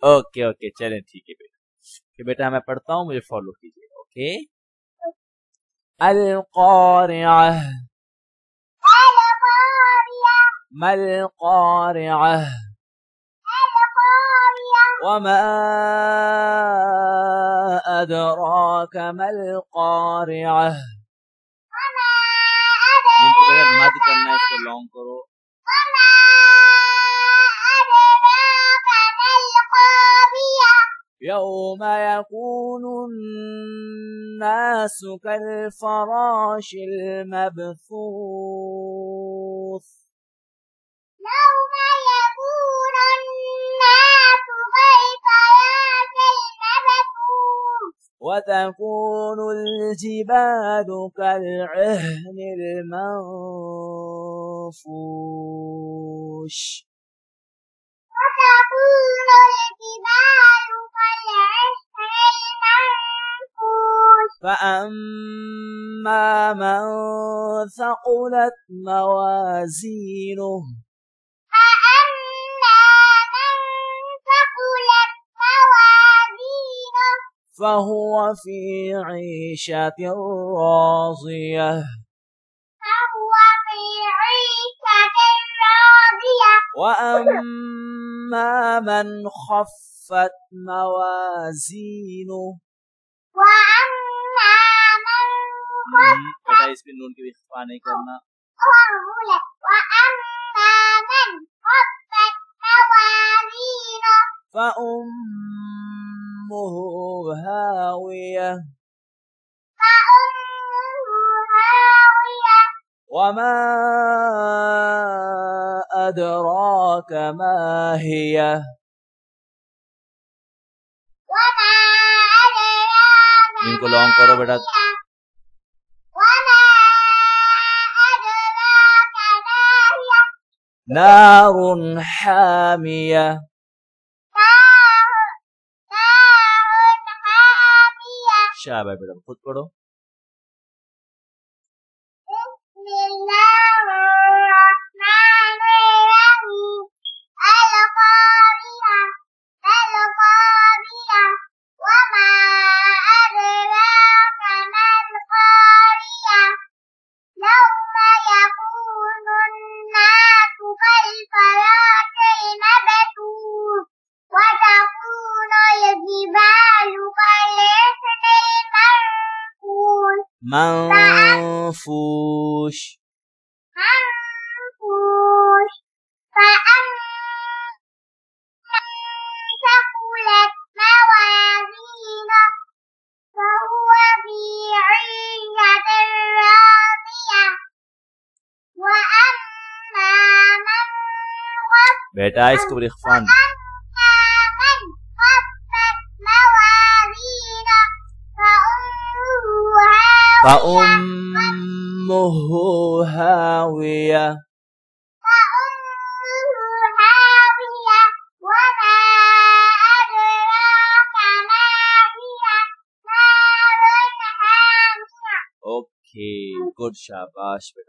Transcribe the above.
Okay okay चलें ठीक है बेटा। कि बेटा मैं पढ़ता हूँ, मुझे फॉलो कीजिएगा। ओके। अल-क़ारिअह मल-क़ारिअह वमा अदराक मल-क़ारिअह। इनको बेटा मद करना है, इसको लॉन्ग करो। यौम यकूनु अन्नासु कल्फराशिल मबसूस। وتكون الجبال كالعهن المنفوش فأما من ثقلت موازينه فهو في عيشة راضية وأما من خفت موازينه बेटा इसमें नून की इख्फा नहीं करना। فأمه هاوية وما أدراك ما هي इनको लॉन्ग करो बेटा। नारुन हामिया शाबाश बेटा, खुद पढ़ो। منفوش ثقلت موازينه فهو في عيشة راضية وأما من बेटा इसको इख्फान فأمه هاوية وما أدراك ما هي نار حامية. ओके गुड शाबाश बेटा।